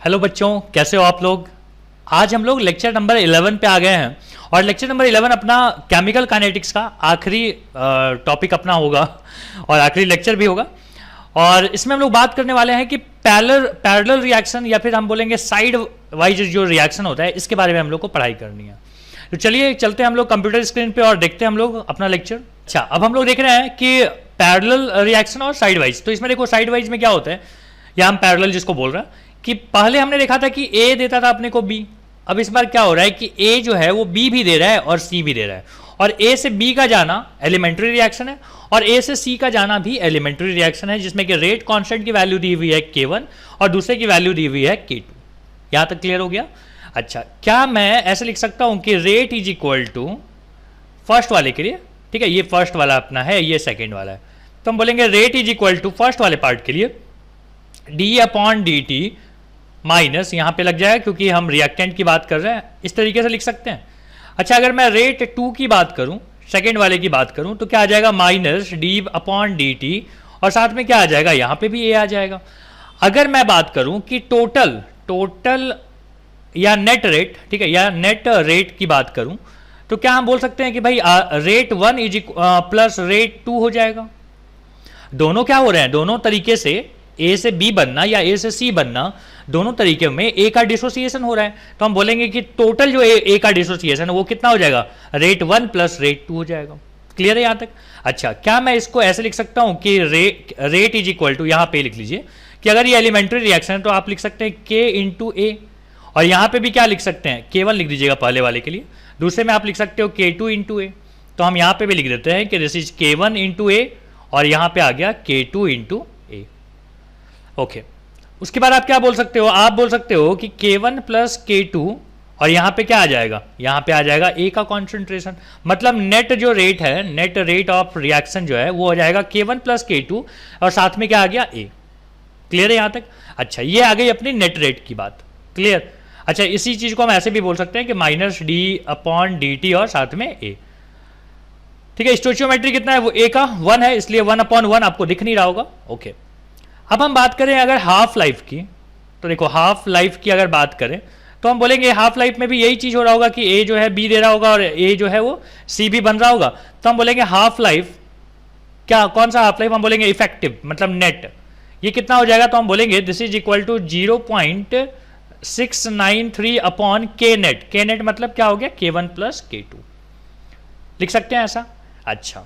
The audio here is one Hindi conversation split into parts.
हेलो बच्चों, कैसे हो आप लोग। आज हम लोग लेक्चर नंबर 11 पे आ गए हैं और लेक्चर नंबर 11 अपना केमिकल काइनेटिक्स का आखिरी टॉपिक अपना होगा और आखिरी लेक्चर भी होगा। और इसमें हम लोग बात करने वाले हैं कि पैरेलल रिएक्शन या फिर हम बोलेंगे साइड वाइज जो रिएक्शन होता है, इसके बारे में हम लोग को पढ़ाई करनी है। तो चलिए चलते हैं हम लोग कंप्यूटर स्क्रीन पे और देखते हैं हम लोग अपना लेक्चर। अच्छा, अब हम लोग देख रहे हैं कि पैरेलल रिएक्शन और साइड वाइज। तो इसमें देखो साइड वाइज में क्या होता है, या हम पैरेलल जिसको बोल रहे हैं कि पहले हमने देखा था कि ए देता था अपने को बी। अब इस बार क्या हो रहा है कि ए जो है वो बी भी दे रहा है और सी भी दे रहा है, और ए से बी का जाना एलिमेंट्री रिएक्शन है और ए से सी का जाना भी एलिमेंट्री रिएक्शन है, जिसमें कि रेट कांस्टेंट की वैल्यू दी हुई है K1 और दूसरे की वैल्यू दी हुई है K2। यहां तक क्लियर हो गया। अच्छा, क्या मैं ऐसे लिख सकता हूं कि rate is equal to first वाले के लिए, ठीक है, ये फर्स्ट वाला अपना है, ये सेकेंड वाला है, तो हम बोलेंगे rate is equal to first वाले पार्ट के लिए D upon D T minus, यहां पे लग जाएगा क्योंकि हम रिएक्टेंट की बात कर रहे हैं, इस तरीके से लिख सकते हैं। अच्छा, अगर मैं रेट 2 की बात करूं, सेकेंड वाले की बात करूं, तो क्या आ जाएगा minus D upon D T, और साथ में क्या आ जाएगा, यहां पे भी ए आ जाएगा। अगर मैं बात करूं कि टोटल या नेट रेट, ठीक है, या नेट रेट की बात करूं, तो क्या हम बोल सकते हैं कि भाई रेट 1 इज प्लस रेट 2 हो जाएगा। दोनों क्या हो रहे हैं, दोनों तरीके से ए से बी बनना या ए से सी बनना, दोनों तरीके में ए का डिसोसिएशन हो रहा है, तो हम बोलेंगे कि टोटल जो ए का डिसोसिएशन है वो कितना हो जाएगा, रेट 1 प्लस रेट 2 हो जाएगा। क्लियर है यहां तक। अच्छा, क्या मैं इसको ऐसे लिख सकता हूं कि रेट इज इक्वल टू, यहां पे लिख लीजिए कि अगर ये एलिमेंट्री रिएक्शन है तो आप लिख सकते हैं K इंटू ए, और यहां पे भी क्या लिख सकते हैं, K1 लिख दीजिएगा पहले वाले के लिए, दूसरे में आप लिख सकते हो K2 इंटू ए, तो हम यहां पे भी लिख देते हैं कि दिस इज K1 इंटू ए, और यहां पे आ गया K2 इंटू ए। ओके, उसके बाद आप क्या बोल सकते हो, आप बोल सकते हो कि K1 प्लस K2, और यहां पे क्या आ जाएगा, यहां पे आ जाएगा ए का कॉन्सेंट्रेशन, मतलब नेट जो रेट है, नेट रेट ऑफ रिएक्शन जो है वो हो जाएगा K1 प्लस K2, और साथ में क्या आ गया ए। क्लियर है यहां तक। अच्छा, ये आ गई अपनी नेट रेट की बात। क्लियर। अच्छा, इसी चीज को हम ऐसे भी बोल सकते हैं कि minus D upon D T और साथ में ए। ठीक है, स्टोइचियोमेट्री कितना है, वो ए का 1 है, इसलिए 1 अपॉन 1 आपको दिख नहीं रहा होगा। ओके, अब हम बात करें अगर हाफ लाइफ की, तो देखो हाफ लाइफ की अगर बात करें तो हम बोलेंगे हाफ लाइफ में भी यही चीज हो रहा होगा कि ए जो है बी दे रहा होगा और ए जो है वो सी भी बन रहा होगा, तो हम बोलेंगे हाफ लाइफ, क्या कौन सा हाफ लाइफ, हम बोलेंगे इफेक्टिव मतलब नेट, ये कितना हो जाएगा, तो हम बोलेंगे this is equal to 0.693 upon K net. K net मतलब क्या हो गया, K1 प्लस K2, लिख सकते हैं ऐसा। अच्छा,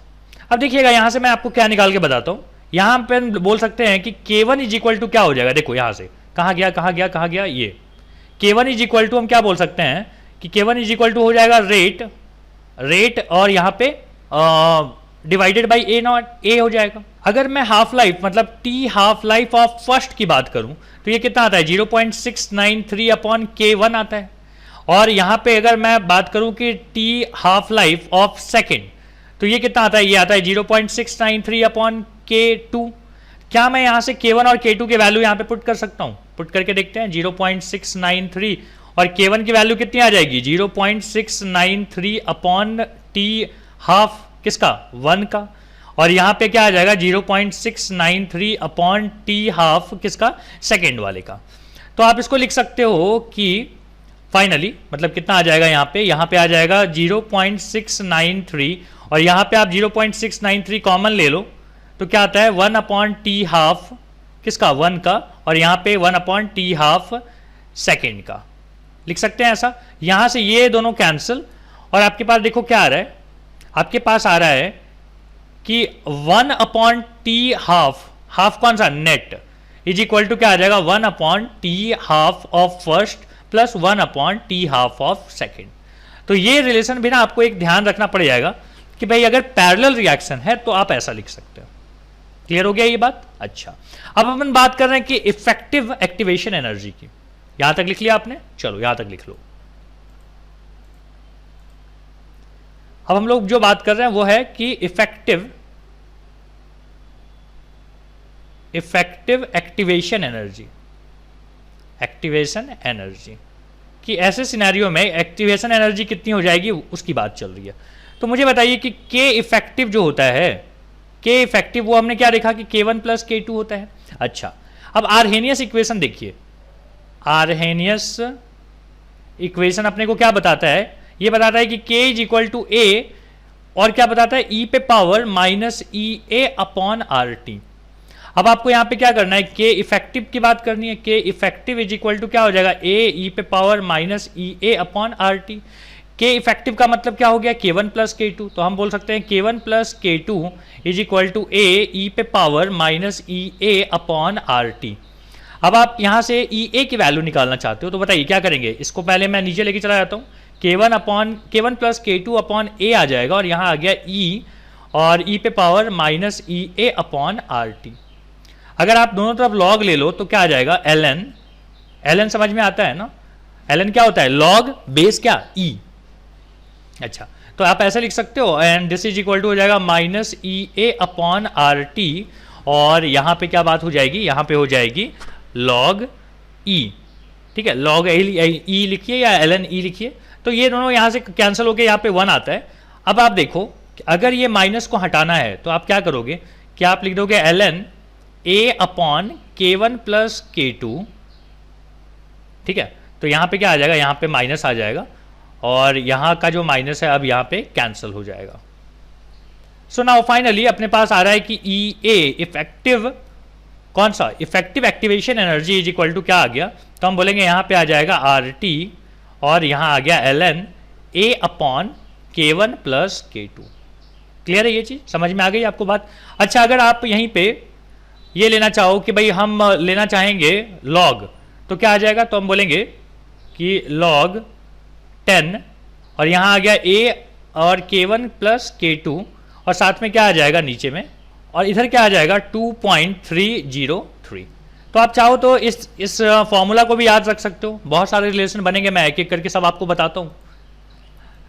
अब देखिएगा यहां से मैं आपको क्या निकाल के बताता हूं, यहां पे बोल सकते हैं कि K1 इज इक्वल टू क्या हो जाएगा, देखो यहां से कहां गया कहां गया कहां गया, ये K1 इज इक्वल टू हम क्या बोल सकते हैं कि K1 इज इक्वल टू हो जाएगा रेट और यहां पे डिवाइडेड बाई ए नॉट, ए हो जाएगा। अगर मैं हाफ लाइफ मतलब T half life of first की बात करूं तो ये कितना आता है, 0.693 अपॉन K1 आता है, और यहां पे अगर मैं बात करूं कि T half life of second तो ये कितना आता है, ये आता है 0.693 अपॉन K2। क्या मैं यहां से K1 और K2 के वैल्यू यहां पे पुट कर सकता हूं, पुट करके देखते हैं। 0.693 और K1 की वैल्यू कितनी आ जाएगी, 0.693 अपॉन टी हाफ किसका, 1 का, और यहां पे क्या आ जाएगा 0.693 अपॉन टी हाफ किसका, सेकेंड वाले का। तो आप इसको लिख सकते हो कि फाइनली मतलब कितना आ जाएगा, यहां पे आ जाएगा 0.693, और यहां पे आप 0.693 कॉमन ले लो तो क्या आता है 1 अपॉन टी हाफ किसका, 1 का, और यहां पे 1 अपॉन टी हाफ सेकेंड का, लिख सकते हैं ऐसा। यहां से ये दोनों कैंसिल, और आपके पास देखो क्या आ रहा है, आपके पास आ रहा है कि 1 अपॉन टी हाफ कौन सा, नेट, इज इक्वल टू क्या आ जाएगा, 1 upon T half of first plus 1 upon T half of second. तो ये रिलेशन भी ना आपको एक ध्यान रखना पड़ जाएगा कि भाई अगर पैरेलल रिएक्शन है तो आप ऐसा लिख सकते हो। क्लियर हो गया ये बात। अच्छा, अब अपन बात कर रहे हैं कि इफेक्टिव एक्टिवेशन एनर्जी की, यहां तक लिख लिया आपने, चलो यहां तक लिख लो। अब हम लोग जो बात कर रहे हैं वो है कि इफेक्टिव एक्टिवेशन एनर्जी कि ऐसे सिनेरियो में एक्टिवेशन एनर्जी कितनी हो जाएगी उसकी बात चल रही है। तो मुझे बताइए कि K इफेक्टिव जो होता है, K इफेक्टिव वो हमने क्या देखा कि K1 प्लस K2 होता है। अच्छा, अब आर्हेनियस इक्वेशन देखिए, आरहेनियस इक्वेशन अपने को क्या बताता है, ये बताता है कि k इज इक्वल टू ए, और क्या बताता है, e पे power minus E A upon R T. अब आपको यहां पे क्या करना है, k इफेक्टिव की बात करनी है। k effective is equal to क्या हो जाएगा, a e पे power minus E A upon R T. k effective का मतलब क्या हो गया, k1 प्लस k2। तो हम बोल सकते हैं k1 plus k2 is equal to a e पे power minus E A upon R T. अब आप यहां से ई ए की वैल्यू निकालना चाहते हो, तो बताइए क्या करेंगे। इसको पहले मैं नीचे लेके चला जाता हूँ, k1 plus k2 upon a आ जाएगा, और यहाँ आ गया e, और e पे power minus E A upon R T. अगर आप दोनों तरफ log ले लो तो क्या आ जाएगा, ln। ln समझ में आता है ना, ln क्या होता है, log बेस क्या, e। अच्छा, तो आप ऐसा लिख सकते हो, and this is equal to हो जाएगा minus E A upon R T, और यहाँ पे क्या बात हो जाएगी, यहाँ पे हो जाएगी log e। ठीक है, log e लिखिए या ln e लिखिए, तो ये दोनों यहाँ से कैंसिल होके यहाँ पे 1 आता है। अब आप देखो, अगर ये माइनस को हटाना है तो आप क्या करोगे, क्या आप लिख दोगे ln a upon k1 plus k2। ठीक है, तो यहाँ पे क्या आ जाएगा, यहाँ पे माइनस आ जाएगा, और यहाँ का जो माइनस है अब यहाँ पे कैंसिल हो जाएगा। सो नाउ फाइनली अपने पास आ रहा है कि ई ए इफेक्टिव, कौन सा, effective activation energy is equal to क्या आ गया, तो हम बोलेंगे यहाँ पे आ जाएगा आर टी, और यहाँ आ गया ln a upon k1 plus k2। Clear है ये चीज, समझ में आ गई आपको बात। अच्छा, अगर आप यहीं पे ये लेना चाहो कि भाई हम लेना चाहेंगे log, तो क्या आ जाएगा, तो हम बोलेंगे कि log 10, और यहाँ आ गया a और k1 प्लस k2, और साथ में क्या आ जाएगा नीचे में, और इधर क्या आ जाएगा 2.303। तो आप चाहो तो इस फॉर्मूला को भी याद रख सकते हो, बहुत सारे रिलेशन बनेंगे, मैं एक एक करके सब आपको बताता हूँ।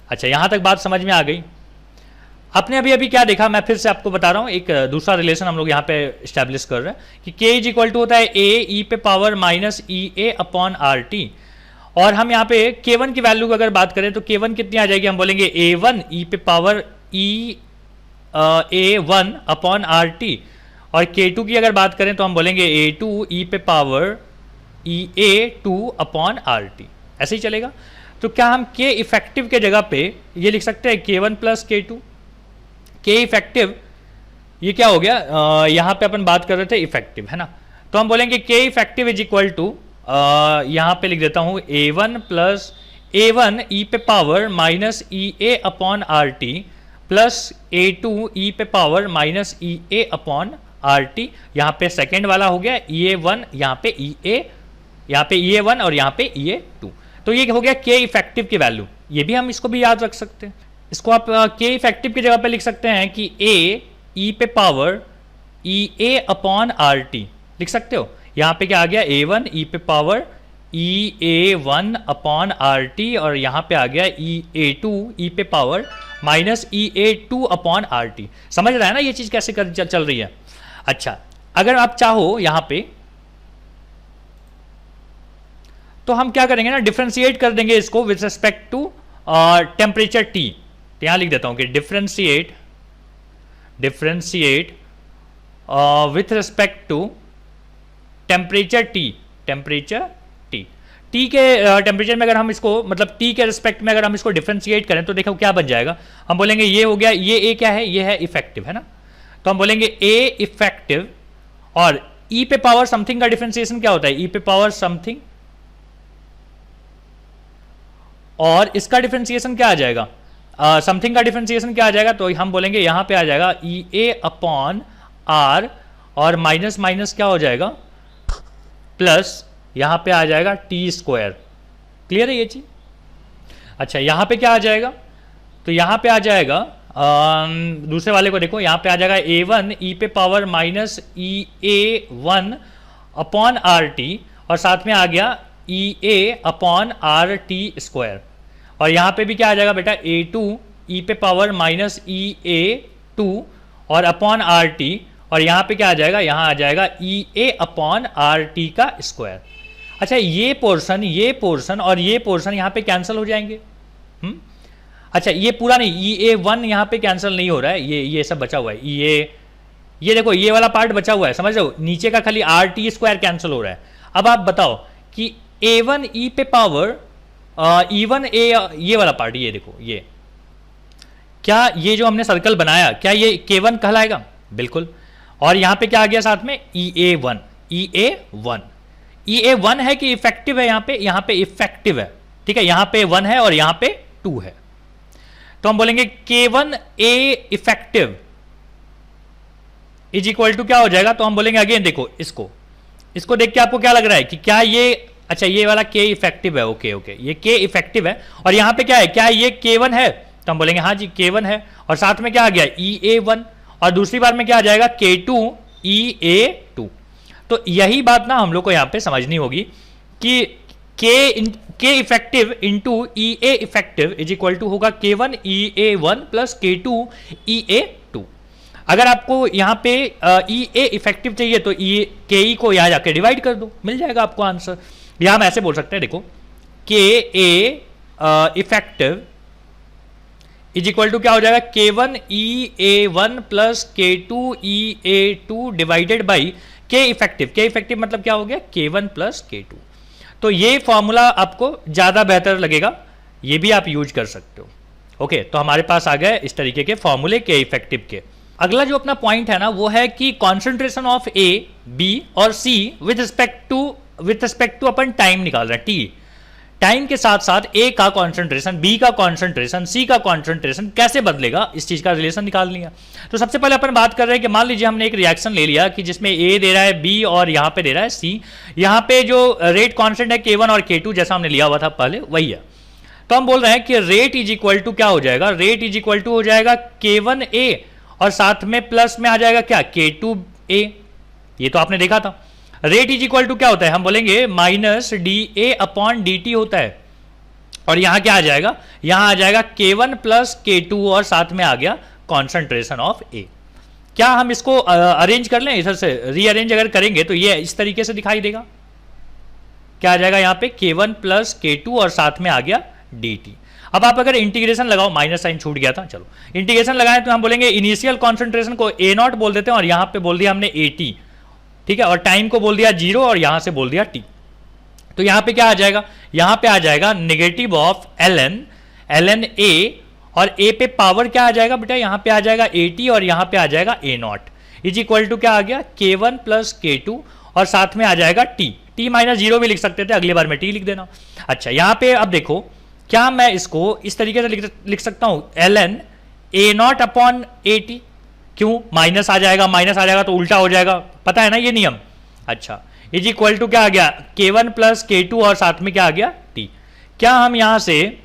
अच्छा, यहाँ तक बात समझ में आ गई। आपने अभी अभी क्या देखा, मैं फिर से आपको बता रहा हूँ, एक दूसरा रिलेशन हम लोग यहाँ पे स्टैब्लिश कर रहे हैं कि k इज इक्वल टू होता है a e पे power minus E A upon R T, और हम यहाँ पे k1 की वैल्यू की अगर बात करें तो k1 कितनी आ जाएगी, हम बोलेंगे a1 e पे पावर ई a1 अपॉन आर टी, और k2 की अगर बात करें तो हम बोलेंगे a2 e पे पावर ई a2 अपॉन आर टी। ऐसे ही चलेगा। तो क्या हम k इफेक्टिव के जगह पे ये लिख सकते हैं k1 plus k2। k effective ये क्या हो गया, यहाँ पे अपन बात कर रहे थे इफेक्टिव, है ना, तो हम बोलेंगे k effective is equal to, यहाँ पे लिख देता हूँ a1 प्लस a1 e पे power minus E A upon R T plus a2 e पे power minus E A upon R T. यहाँ पे सेकेंड वाला हो गया EA1, यहाँ पे EA1 और यहाँ पे EA2। तो ये हो गया k इफेक्टिव की वैल्यू, ये भी हम इसको भी याद रख सकते हैं। इसको आप k इफेक्टिव की जगह पे लिख सकते हैं कि a e पे power E A upon R T लिख सकते हो। यहाँ पे क्या आ गया a1 e पे power EA1 upon R T, और यहाँ पे आ गया EA2 e पे power minus EA2 upon R T. समझ रहा है ना ये चीज कैसे चल रही है। अच्छा, अगर आप चाहो यहाँ पे तो हम क्या करेंगे ना, डिफरेंशिएट कर देंगे इसको with respect to temperature T। तो यहाँ लिख देता हूँ कि differentiate with respect to temperature T। T के टेम्परेचर में अगर हम इसको, मतलब T के रिस्पेक्ट में अगर हम इसको डिफरेंशिएट करें तो देखो क्या बन जाएगा। हम बोलेंगे ये हो गया, ये A क्या है, ये है इफेक्टिव, है ना, तो हम बोलेंगे A इफेक्टिव, और E पे पावर समथिंग का डिफरेंशिएशन क्या होता है, E पे पावर समथिंग, और इसका डिफरेंशिएशन क्या आ जाएगा, समथिंग का डिफरेंशिएशन क्या आ जाएगा, तो हम बोलेंगे यहाँ पे आ जाएगा EA अपॉन R, और माइनस माइनस क्या हो जाएगा, प्लस यहाँ पे आ जाएगा T²। क्लियर है ये चीज। अच्छा, यहाँ पे क्या आ जाएगा, तो यहाँ पे आ जाएगा दूसरे वाले को देखो, यहाँ पे आ जाएगा A1 e पे power minus EA1 upon R T, और साथ में आ गया EA अपॉन RT², और यहाँ पे भी क्या आ जाएगा बेटा A2 e पे पावर माइनस EA2 और अपॉन RT, और यहाँ पे क्या आ जाएगा, यहाँ आ जाएगा EA अपॉन RT का स्क्वायर। अच्छा, ये पोर्शन और ये पोर्शन यहाँ पे कैंसिल हो जाएंगे। अच्छा, ये पूरा नहीं, EA1 यहाँ पे कैंसिल नहीं हो रहा है, ये सब बचा हुआ है, ये देखो ये वाला पार्ट बचा हुआ है, समझ रहे हो, नीचे का खाली RT² कैंसिल हो रहा है। अब आप बताओ कि A1 E पे पावर E1 A, ये वाला पार्ट, ये देखो, ये क्या ये जो हमने सर्कल बनाया क्या ये K1 कहलाएगा? बिल्कुल। और यहां पे क्या आ गया साथ में? EA1, EA1। EA1 है कि इफेक्टिव है? यहां पे इफेक्टिव है, ठीक है, यहां पे 1 है और यहां पे 2 है, तो हम बोलेंगे K1A effective is equal to क्या हो जाएगा? तो हम बोलेंगे अगेन, देखो इसको देख के आपको क्या लग रहा है कि क्या ये, अच्छा ये वाला K इफेक्टिव है, ओके ओके, ये K इफेक्टिव है और यहां पे क्या है, क्या ये K1 है? तो हम बोलेंगे हाँ जी K1 है, और साथ में क्या आ गया? EA1, और दूसरी बार में क्या आ जाएगा? K2 EA2। तो यही बात ना हम लोग को यहां पे समझनी होगी कि K effective into EA effective is equal to होगा K1 EA1 plus K2 EA2। अगर आपको यहाँ पे EA इफेक्टिव चाहिए तो KE को यहाँ जाके डिवाइड कर दो, मिल जाएगा आपको आंसर। या हम ऐसे बोल सकते हैं, देखो KA effective is equal to क्या हो जाएगा? K1 EA1 plus K2 EA2 divided by K effective. K effective मतलब क्या हो गया? K1 plus K2। तो ये फॉर्मूला आपको ज्यादा बेहतर लगेगा, ये भी आप यूज कर सकते हो। ओके, तो हमारे पास आ गए इस तरीके के फॉर्मूले K इफेक्टिव के। अगला जो अपना पॉइंट है ना वो है कि कॉन्सेंट्रेशन ऑफ A, B और C विद रिस्पेक्ट टू अपन टाइम निकाल रहे हैं, T। टाइम के साथ साथ A का कॉन्सेंट्रेशन, B का कॉन्सेंट्रेशन, C का कॉन्सेंट्रेशन कैसे बदलेगा, इस चीज का रिलेशन निकाल लिया। तो सबसे पहले अपन बात कर रहे हैं कि मान लीजिए हमने एक रिएक्शन ले लिया कि जिसमें A दे रहा है, B और यहां पे दे रहा है C। यहां पे जो रेट कांस्टेंट है K1 और K2 जैसा हमने लिया हुआ था पहले, वही है। तो हम बोल रहे हैं कि रेट इज इक्वल टू क्या हो जाएगा? रेट इज इक्वल टू हो जाएगा K1A और साथ में प्लस में आ जाएगा क्या? K2A। ये तो आपने देखा था। रेट इज इक्वल टू क्या होता है? हम बोलेंगे माइनस DA अपॉन DT होता है। और यहां क्या आ जाएगा? यहां आ जाएगा K1 प्लस K2 और साथ में आ गया कॉन्सेंट्रेशन ऑफ A। क्या हम इसको अरेंज कर लें? इधर से रीअरेंज अगर करेंगे तो ये इस तरीके से दिखाई देगा। क्या आ जाएगा यहां पे? K1 प्लस K2 और साथ में आ गया DT। अब आप अगर इंटीग्रेशन लगाओ, माइनस साइन छूट गया था, चलो इंटीग्रेशन लगाएं तो हम बोलेंगे इनिशियल कॉन्सेंट्रेशन को A0 बोल देते हैं और यहां पे बोल दिया हमने AT, ठीक है, और टाइम को बोल दिया 0 और यहां से बोल दिया T। तो यहां पे क्या आ जाएगा? यहां पे आ जाएगा नेगेटिव ऑफ ln A, और A पे पावर क्या आ जाएगा बेटा? यहां पे आ जाएगा AT और यहां पे आ जाएगा A0 इज इक्वल टू क्या आ गया? K1 प्लस K2 और साथ में आ जाएगा T माइनस 0 भी लिख सकते थे, अगली बार में T लिख देना। अच्छा, यहां पे अब देखो, क्या मैं इसको इस तरीके से लिख सकता हूं? ln A0 upon AT। क्यों? माइनस आ जाएगा तो उल्टा हो जाएगा, पता है ना ये नियम। अच्छा, इज इक्वल टू क्या आ गया? K1 प्लस K2 और साथ में क्या आ गया? T। क्या हम यहां से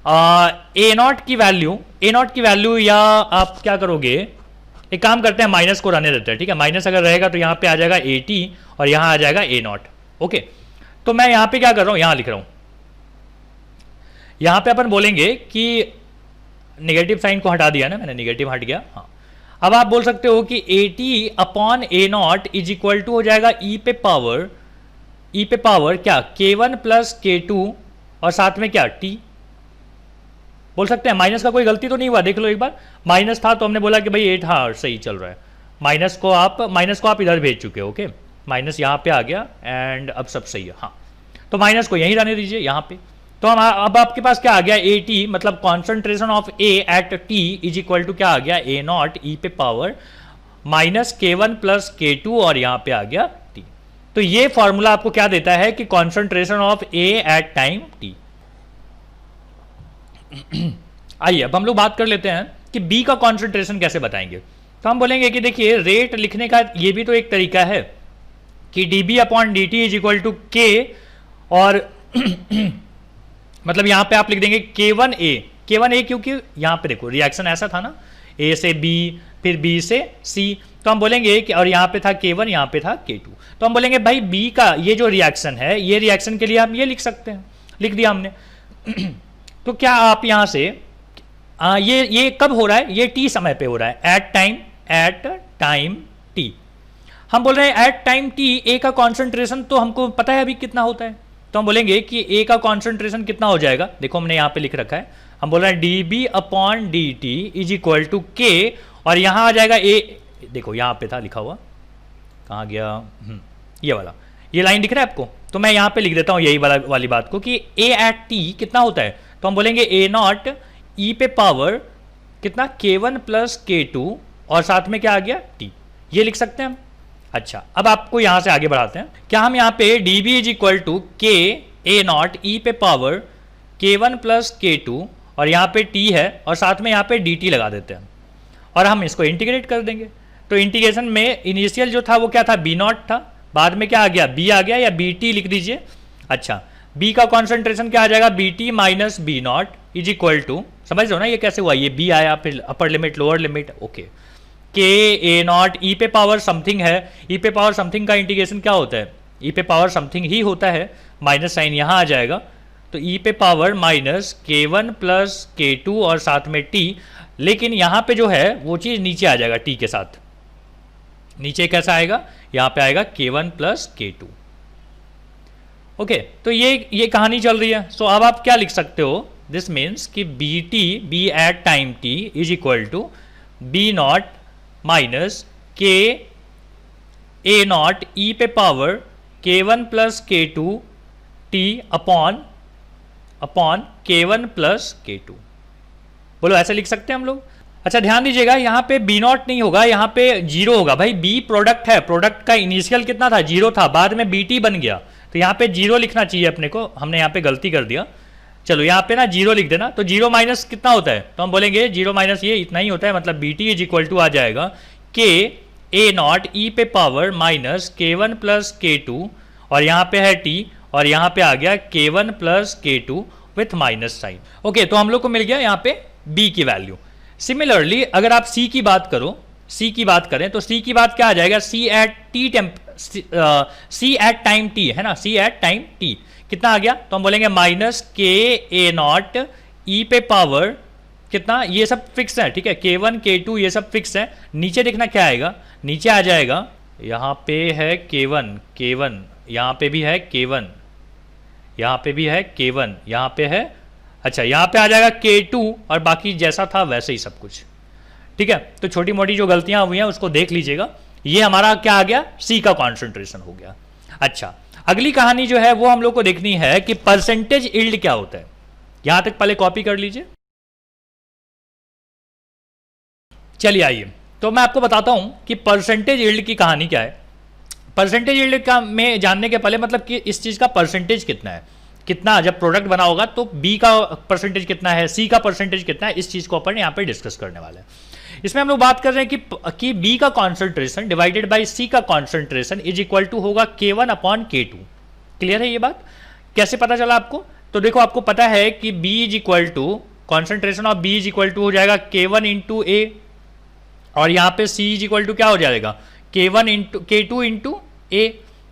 A0 की वैल्यू या आप क्या करोगे? एक काम करते हैं, माइनस को रहने देते हैं, ठीक है। माइनस अगर रहेगा तो यहां पे आ जाएगा AT और यहां आ जाएगा A0। ओके, तो मैं यहां पे क्या कर रहा हूं? यहां लिख रहा हूं, यहां पे अपन बोलेंगे कि नेगेटिव साइन को हटा दिया ना मैंने, नेगेटिव हट गया, हाँ। अब आप बोल सकते हो कि AT upon A0 is equal to हो जाएगा E पे पावर क्या? K1 प्लस K2 और साथ में क्या? T। बोल सकते हैं माइनस का कोई गलती तो नहीं हुआ, देख लो एक बार। माइनस था तो हमने बोला कि भाई 8, हाँ सही चल रहा है। माइनस को आप इधर भेज चुके हो, ओके। माइनस यहाँ पे आ गया एंड अब सब सही है, हाँ। तो माइनस को यहीं रहने दीजिए यहाँ पे। तो हम अब आपके पास क्या आ गया? AT मतलब concentration of A at T is equal to क्या आ गया? A0 E पे power minus K1 plus K2 और यहां पे आ गया T। तो ये फॉर्मूला आपको क्या देता है कि concentration of A at time T। आइए अब हम लोग बात कर लेते हैं कि B का कॉन्सेंट्रेशन कैसे बताएंगे। तो हम बोलेंगे कि देखिए, रेट लिखने का ये भी तो एक तरीका है कि dB upon dt is equal to K, और मतलब यहां पे आप लिख देंगे K1A, क्योंकि यहां पे देखो रिएक्शन ऐसा था ना, A से B फिर B से C। तो हम बोलेंगे कि और यहां पे था K1, यहां पे था K2। तो हम बोलेंगे भाई B का ये जो रिएक्शन है, ये रिएक्शन के लिए हम ये लिख सकते हैं, लिख दिया हमने। तो क्या आप यहां से ये कब हो रहा है? ये T समय पे हो रहा है, एट टाइम T। हम बोल रहे हैं एट टाइम T A का कॉन्सेंट्रेशन तो हमको पता है अभी कितना होता है। तो हम बोलेंगे कि A का कॉन्सेंट्रेशन कितना हो जाएगा? देखो हमने यहां पे लिख रखा है, हम बोल रहे हैं dB upon dt is equal to K, और यहां आ जाएगा A, देखो यहां पे था लिखा हुआ, कहां गया? ये वाला ये लाइन दिख रहा है आपको, तो मैं यहाँ पे लिख देता हूँ यही वाली बात को कि ए एट टी कितना होता है, तो हम बोलेंगे ए नॉट ई पे पावर कितना k1 प्लस k2 और साथ में क्या आ गया t, ये लिख सकते हैं हम। अच्छा, अब आपको यहां से आगे बढ़ाते हैं। क्या हम यहाँ पे dB is equal to k a naught E पे पावर k1 प्लस k2 और यहाँ पे t है और साथ में यहाँ पे dt लगा देते हैं और हम इसको इंटीग्रेट कर देंगे। तो इंटीग्रेशन में इनिशियल जो था वो क्या था, b नॉट था, बाद में क्या आ गया, b आ गया, या bt लिख दीजिए। अच्छा, b का कॉन्सेंट्रेशन क्या आ जाएगा, bt minus B not is equal to, समझ रहे हो ना ये कैसे हुआ, ये b आया फिर upper limit lower limit, okay. k a naught E पे पावर समथिंग है, ई पे पावर समथिंग का इंटीग्रेशन क्या होता है, ई पे पावर समथिंग ही होता है, माइनस साइन यहाँ आ जाएगा, तो ई पे power minus k1 plus k2 और साथ में t, लेकिन यहाँ पे जो है वो चीज़ नीचे आ जाएगा t के साथ, नीचे कैसा आएगा, यहाँ पे आएगा k1 प्लस k2, ओके। तो ये कहानी चल रही है। सो अब आप क्या लिख सकते हो, दिस मीन्स कि B at time t is equal to B naught minus k a naught E पे power k1 plus k2 t upon k1 plus k2, बोलो ऐसे लिख सकते हैं हम लोग। अच्छा ध्यान दीजिएगा, यहाँ पे बी नॉट नहीं होगा, यहाँ पे जीरो होगा। भाई बी प्रोडक्ट है, प्रोडक्ट का इनिशियल कितना था, जीरो था, बाद में बी टी बन गया, तो यहाँ पे जीरो लिखना चाहिए अपने को, हमने यहाँ पे गलती कर दिया। चलो यहाँ पे ना जीरो लिख देना, तो जीरो माइनस कितना होता है, तो हम बोलेंगे जीरो माइनस ये इतना ही होता है, मतलब B T is equal to आ जाएगा के ए नॉट ई पे power minus k1 plus k2 और यहाँ पे है t और यहाँ पे आ गया k1 plus k2 with minus sign, okay. तो हम लोग को मिल गया यहाँ पे b की वैल्यू। सिमिलरली अगर आप c की बात करो, c की बात करें तो c की बात क्या आ जाएगा, c एट टाइम t है ना, c एट टाइम t कितना आ गया, तो हम बोलेंगे minus k a naught E पे पावर कितना, ये सब फिक्स है, ठीक है, k1 k2 ये सब फिक्स है। नीचे देखना क्या आएगा, नीचे आ जाएगा, यहाँ पे है k1 यहाँ पे भी है k1, यहाँ पे भी है k1, यहाँ पे है, अच्छा यहाँ पे आ जाएगा k2 और बाकी जैसा था वैसे ही सब कुछ, ठीक है। तो छोटी मोटी जो गलतियां हुई हैं उसको देख लीजिएगा। ये हमारा क्या आ गया, C का कॉन्सेंट्रेशन हो गया। अच्छा अगली कहानी जो है वो हम लोग को देखनी है कि परसेंटेज यील्ड क्या होता है। यहां तक पहले कॉपी कर लीजिए। चलिए आइए, तो मैं आपको बताता हूं कि परसेंटेज यील्ड की कहानी क्या है। परसेंटेज यील्ड का में जानने के पहले मतलब कि इस चीज का परसेंटेज कितना है, कितना जब प्रोडक्ट बना होगा तो बी का परसेंटेज कितना है, सी का परसेंटेज कितना है, इस चीज को अपन यहाँ पे डिस्कस करने वाले हैं। इसमें हम लोग बात कर रहे हैं कि बी का कॉन्सेंट्रेशन डिवाइडेड बाय सी का कॉन्सेंट्रेशन इज इक्वल टू होगा k1 अपॉन k2। क्लियर है ये बात, कैसे पता चला आपको, तो देखो आपको पता है कि b is equal to concentration of b is equal to हो जाएगा k1 इंटू ए और यहाँ पे c इज इक्वल टू क्या हो जाएगा, k2 इंटू ए।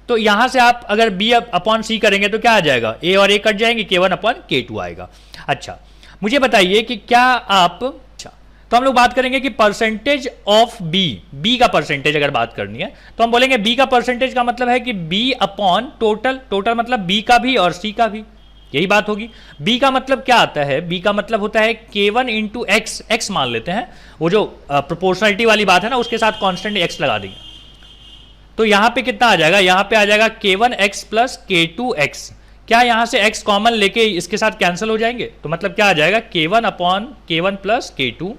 तो यहां से आप अगर b अपॉन सी करेंगे तो क्या आ जाएगा, a और a कट जाएंगे, k1 अपॉन k2 आएगा। अच्छा मुझे बताइए कि क्या आप, अच्छा तो हम लोग बात करेंगे कि परसेंटेज ऑफ b का परसेंटेज अगर बात करनी है तो हम बोलेंगे b का परसेंटेज का मतलब है कि b अपॉन टोटल मतलब b का भी और c का भी, यही बात होगी। b का मतलब क्या आता है, b का मतलब होता है k1 इंटू x मान लेते हैं, वो जो प्रोपोर्शनलिटी वाली बात है ना उसके साथ कॉन्स्टेंट x लगा देंगे, तो यहां पे कितना आ जाएगा, यहां पे आ जाएगा k1x प्लस k2x। क्या यहां से x कॉमन लेके इसके साथ कैंसिल हो जाएंगे, तो मतलब क्या आ जाएगा k1 upon k1 plus k2।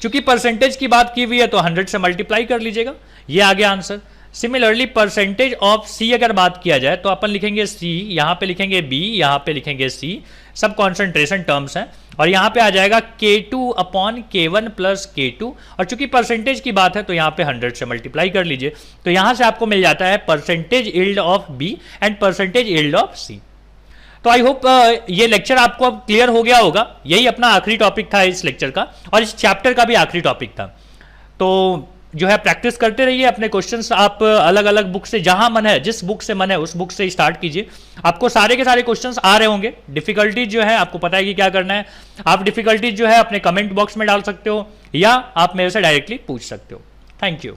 चूंकि परसेंटेज की बात की हुई है तो 100 से मल्टीप्लाई कर लीजिएगा, ये आ गया answer. Similarly percentage of c अगर बात किया जाए तो अपन लिखेंगे c, यहां पे लिखेंगे b, यहां पे लिखेंगे c, सब कॉन्सेंट्रेशन टर्म्स हैं, और यहां पे आ जाएगा k2 upon k1 plus k2, और चूंकि परसेंटेज की बात है तो यहां पे 100 से मल्टीप्लाई कर लीजिए, तो यहां से आपको मिल जाता है percentage yield of b and percentage yield of c। तो आई होप ये लेक्चर आपको अब क्लियर हो गया होगा। यही अपना आखिरी टॉपिक था इस लेक्चर का और इस चैप्टर का भी आखिरी टॉपिक था। तो जो है प्रैक्टिस करते रहिए, अपने क्वेश्चंस आप अलग अलग बुक से, जहां मन है, जिस बुक से मन है उस बुक से स्टार्ट कीजिए। आपको सारे के सारे क्वेश्चंस आ रहे होंगे। डिफिकल्टीज जो है आपको पता है कि क्या करना है, आप डिफिकल्टीज जो है अपने कमेंट बॉक्स में डाल सकते हो या आप मेरे से डायरेक्टली पूछ सकते हो। Thank you.